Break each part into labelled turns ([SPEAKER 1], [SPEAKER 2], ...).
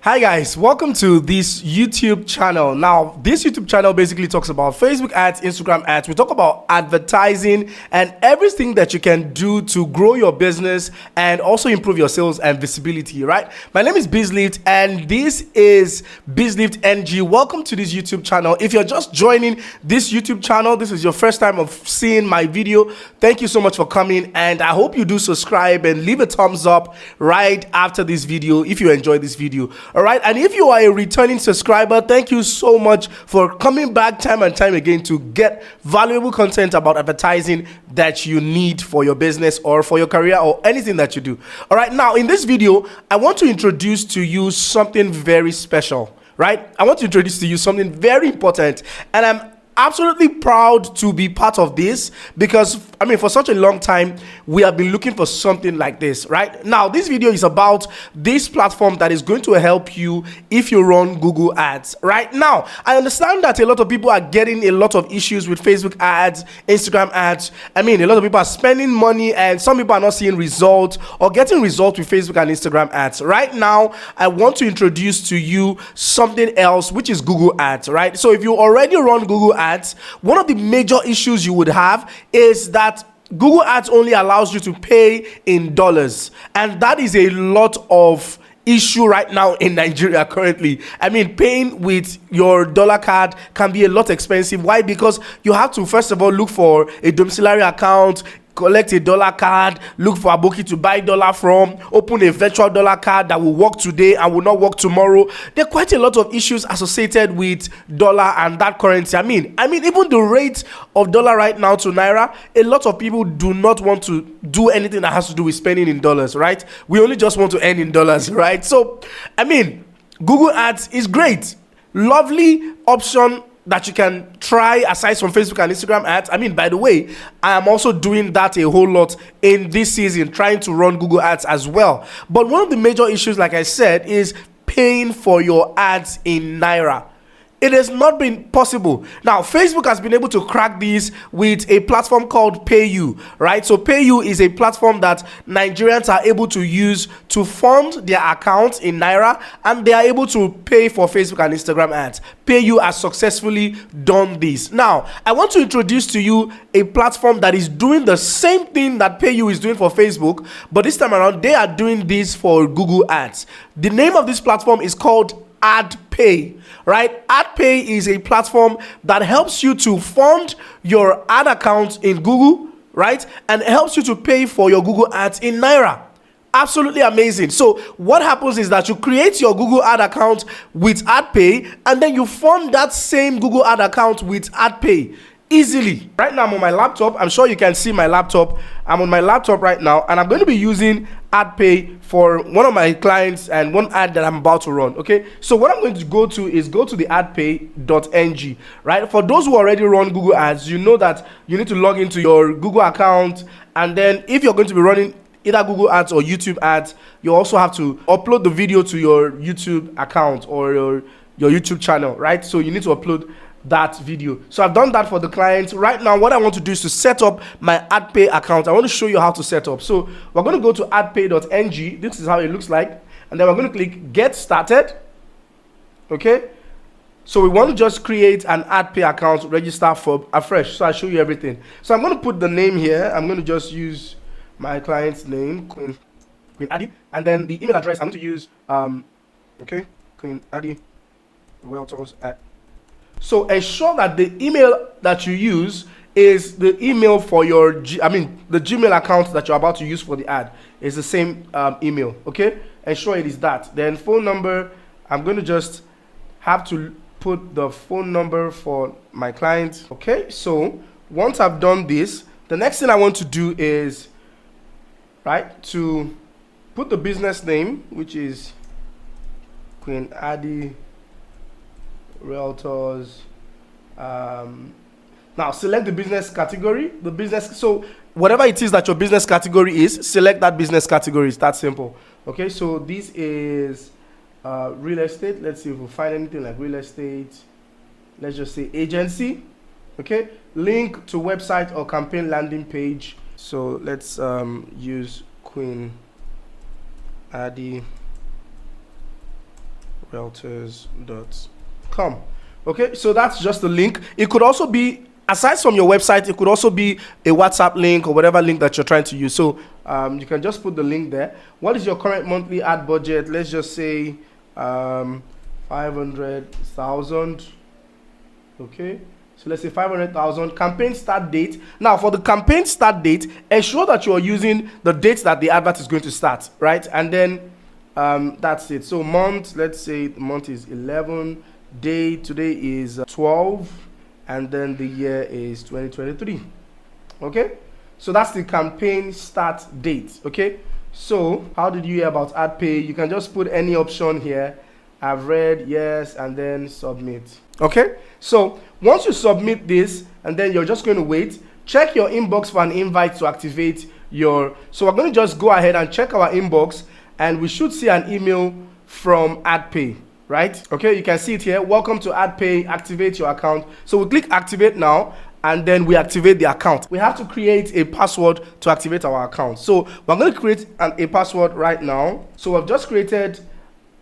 [SPEAKER 1] Hi guys, welcome to this YouTube channel. Now, this YouTube channel basically talks about Facebook ads, Instagram ads. We talk about advertising and everything that you can do to grow your business and also improve your sales and visibility, right? My name is BizLift and this is BizLift NG. Welcome to this YouTube channel. If you're just joining this YouTube channel, this is your first time of seeing my video, thank you so much for coming, and I hope you do subscribe and leave a thumbs up right after this video if you enjoyed this video. All right, and if you are a returning subscriber, thank you so much for coming back time and time again to get valuable content about advertising that you need for your business or for your career or anything that you do. All right, now in this video, I want to introduce to you something very special, right? I want to introduce to you something very important, and I'm absolutely proud to be part of this because for such a long time we have been looking for something like this. Right now, this video is about this platform that is going to help you if you run Google ads. Right now, I understand that a lot of people are getting a lot of issues with Facebook ads, Instagram ads. A lot of people are spending money and some people are not seeing results or getting results with Facebook and Instagram ads. Right now, I want to introduce to you something else, which is Google ads. Right, so if you already run Google ads, one of the major issues you would have is that Google ads only allows you to pay in dollars, and that is a lot of issue right now in Nigeria currently. Paying with your dollar card can be a lot expensive. Why? Because you have to first of all look for a domiciliary account, collect a dollar card, look for a bookie to buy dollar from, open a virtual dollar card that will work today and will not work tomorrow. There are quite a lot of issues associated with dollar and that currency. Even the rate of dollar right now to Naira, a lot of people do not want to do anything that has to do with spending in dollars, right? We only just want to earn in dollars, right? So, Google Ads is great. Lovely option that you can try aside from Facebook and Instagram ads. By the way, I am also doing that a whole lot in this season, trying to run Google ads as well. But one of the major issues, like I said, is paying for your ads in Naira. It has not been possible. Now, Facebook has been able to crack this with a platform called PayU, right? So PayU is a platform that Nigerians are able to use to fund their accounts in Naira, and they are able to pay for Facebook and Instagram ads. PayU has successfully done this. Now, I want to introduce to you a platform that is doing the same thing that PayU is doing for Facebook, but this time around, they are doing this for Google ads. The name of this platform is called Adpay, right? Adpay is a platform that helps you to fund your ad account in Google, right? And helps you to pay for your Google ads in Naira. Absolutely amazing. So what happens is that you create your Google ad account with Adpay, and then you fund that same Google ad account with Adpay easily. Right now I'm on my laptop. I'm sure you can see my laptop. I'm on my laptop right now, and I'm going to be using Adpay for one of my clients and one ad that I'm about to run. Okay, so what I'm going to go to is go to the adpay.ng, right? For those who already run Google ads, you know that you need to log into your Google account, and then if you're going to be running either Google ads or YouTube ads, you also have to upload the video to your YouTube account or your YouTube channel, right? So you need to upload that video. So I've done that for the clients. Right now, what I want to do is to set up my Adpay account. I want to show you how to set up. So we're going to go to adpay.ng. This is how it looks like, and then we're going to click get started. Okay, so we want to just create an Adpay account, register for afresh. So I'll show you everything. So I'm going to put the name here. I'm going to just use my client's name, Queen Adi, and then the email address I'm going to use Queen Adi Realtors at. So ensure that the email that you use is the email for your the Gmail account that you're about to use for the ad is the same email. Okay, ensure it is that. Then phone number, I'm going to just have to put the phone number for my client. Okay, so once I've done this, the next thing I want to do is to put the business name, which is Queen Adi Realtors. Now select the business category, so whatever it is that your business category is, select that business category. It's that simple. Okay, so this is real estate. Let's see if we find anything like real estate. Let's just say agency. Okay, link to website or campaign landing page. So let's use Queen Adi realtors.com. Okay, so that's just the link. It could also be, aside from your website, it could also be a WhatsApp link or whatever link that you're trying to use. So you can just put the link there. What is your current monthly ad budget? Let's just say 500,000. Okay, so let's say 500,000. Campaign start date. Now for the campaign start date, ensure that you are using the date that the advert is going to start, right? And then that's it. So month, let's say the month is 11, day today is 12, and then the year is 2023. Okay, so that's the campaign start date. Okay, so how did you hear about Adpay? You can just put any option here. I've read, yes, and then submit. Okay, so once you submit this, and then you're just going to wait, check your inbox for an invite to activate your. So we're going to just go ahead and check our inbox, and we should see an email from Adpay, right? Okay, you can see it here. Welcome to Adpay, activate your account. So we click activate now, and then we activate the account. We have to create a password to activate our account. So we're going to create a password right now. So I've just created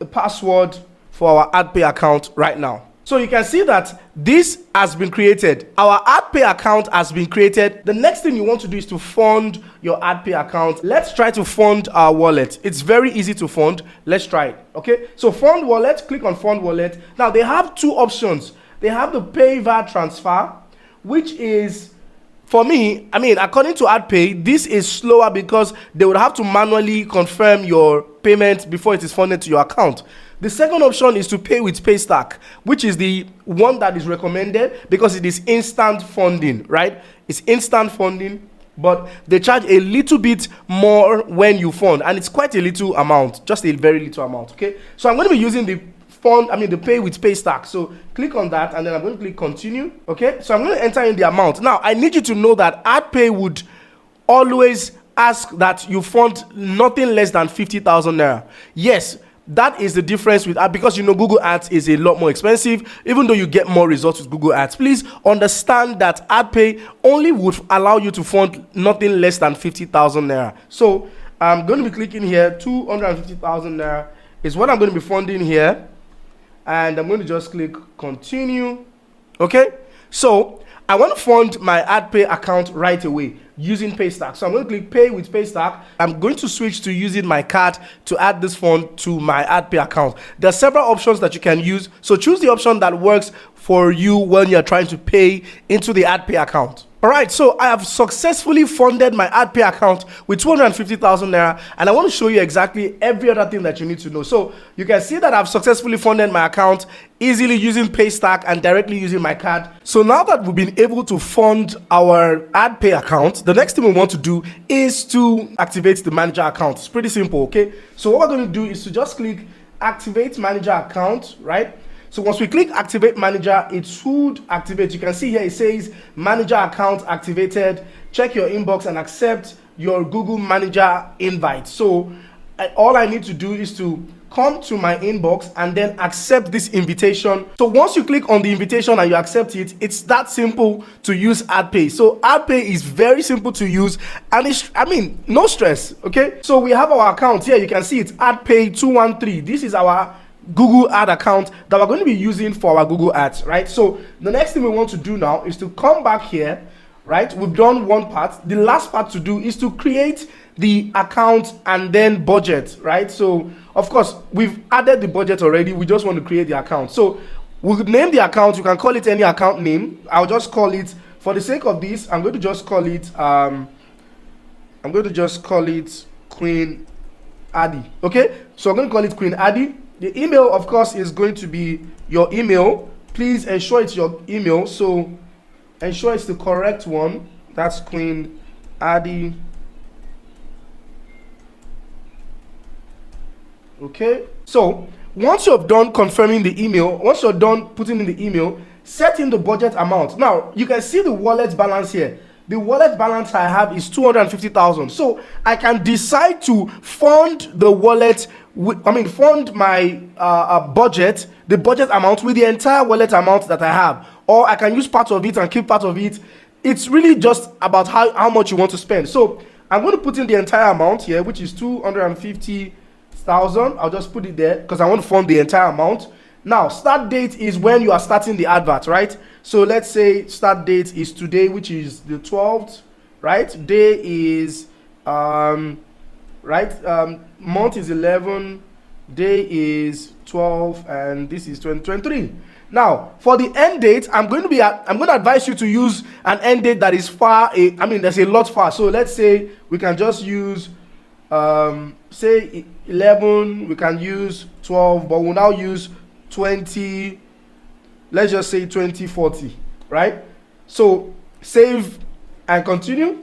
[SPEAKER 1] a password for our Adpay account right now. So you can see that this has been created. Our Adpay account has been created. The next thing you want to do is to fund your Adpay account. Let's try to fund our wallet. It's very easy to fund. Let's try it. Okay, so fund wallet, click on fund wallet. Now they have two options. They have the pay via transfer, which is, for me, I mean, according to Adpay, this is slower because they would have to manually confirm your payment before it is funded to your account. The second option is to pay with Paystack, which is the one that is recommended because it is instant funding, right? It's instant funding, but they charge a little bit more when you fund, and it's quite a little amount, just a very little amount. Okay, so I'm going to be using the pay with Paystack. So click on that, and then I'm going to click continue. Okay, so I'm going to enter in the amount. Now I need you to know that Adpay would always ask that you fund nothing less than 50,000 naira. Yes, that is the difference with because you know Google Ads is a lot more expensive, even though you get more results with Google Ads. Please understand that Adpay only would allow you to fund nothing less than 50,000 naira. So I'm going to be clicking here. 250,000 naira is what I'm going to be funding here, and I'm going to just click continue. Okay, so I want to fund my Adpay account right away using Paystack. So I'm going to click pay with Paystack. I'm going to switch to using my card to add this fund to my Adpay account. There are several options that you can use. So choose the option that works for you when you're trying to pay into the Adpay account. All right, so I have successfully funded my Adpay account with 250,000 naira, and I want to show you exactly every other thing that you need to know. So you can see that I've successfully funded my account easily using Paystack and directly using my card. So now that we've been able to fund our Adpay account, the next thing we want to do is to activate the manager account. It's pretty simple, okay? So what we're going to do is to just click activate manager account, right? So once we click activate manager, it should activate. You can see here it says manager account activated. Check your inbox and accept your Google manager invite. So all I need to do is to come to my inbox and then accept this invitation. So once you click on the invitation and you accept it, it's that simple to use Adpay. So Adpay is very simple to use, and it's, I mean, no stress. Okay, so we have our account here. You can see it's Adpay 213. This is our Google ad account that we're going to be using for our Google ads, right? So the next thing we want to do now is to come back here, right? We've done one part. The last part to do is to create the account and then budget, right? So of course we've added the budget already. We just want to create the account. So we'll name the account. You can call it any account name. I'll just call it, for the sake of this, I'm going to just call it Queen Addy. Okay, so I'm going to call it Queen Addy. The email, of course, is going to be your email. Please ensure it's your email. So ensure it's the correct one. That's Queen Addy. Okay. So once you're done confirming the email, once you're done putting in the email, set in the budget amount. Now you can see the wallet balance here. The wallet balance I have is 250,000. So I can decide to fund the wallet. Fund my budget, the budget amount with the entire wallet amount that I have, or I can use part of it and keep part of it. It's really just about how much you want to spend. So I'm going to put in the entire amount here, which is 250,000 1,000. I'll just put it there because I want to fund the entire amount. Now, start date is when you are starting the advert, right? So let's say start date is today, which is the 12th, right? Day is month is 11, day is 12, and this is 2023. Now, for the end date, I'm going to advise you to use an end date that is there's a lot far. So let's say we can just use say 11, we can use 12, but we'll now use 20, let's just say 2040, right? So save and continue.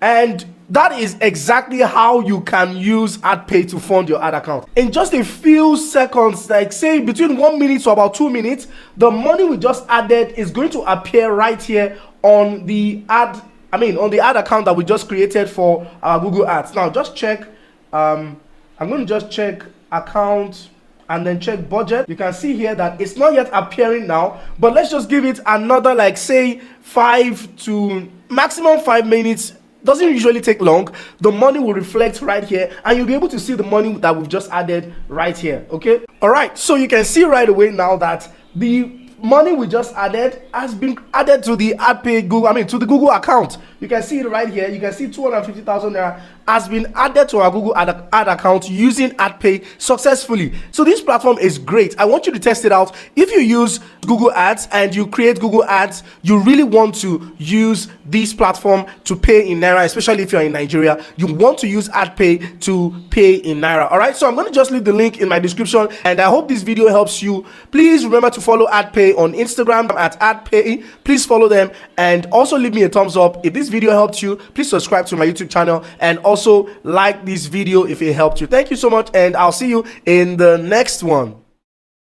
[SPEAKER 1] And that is exactly how you can use Adpay to fund your ad account. In just a few seconds, like say between 1 minute to about 2 minutes, the money we just added is going to appear right here on the ad account that we just created for our Google Ads. Now just check, I'm going to just check account and then check budget. You can see here that it's not yet appearing now, but let's just give it another, like say 5 to maximum 5 minutes. Doesn't usually take long. The money will reflect right here, and you'll be able to see the money that we've just added right here. Okay, all right, so you can see right away now that the money we just added has been added to the Adpay to the Google account. You can see it right here. You can see 250,000 Naira has been added to our Google ad account using Adpay successfully. So this platform is great. I want you to test it out. If you use Google Ads and you create Google Ads, you really want to use this platform to pay in Naira, especially if you're in Nigeria. You want to use Adpay to pay in Naira. All right, so I'm going to just leave the link in my description, and I hope this video helps you. Please remember to follow Adpay on Instagram at Adpay. Please follow them, and also leave me a thumbs up. If this video helped you, please subscribe to my YouTube channel, and also like this video if it helped you. Thank you so much, and I'll see you in the next one.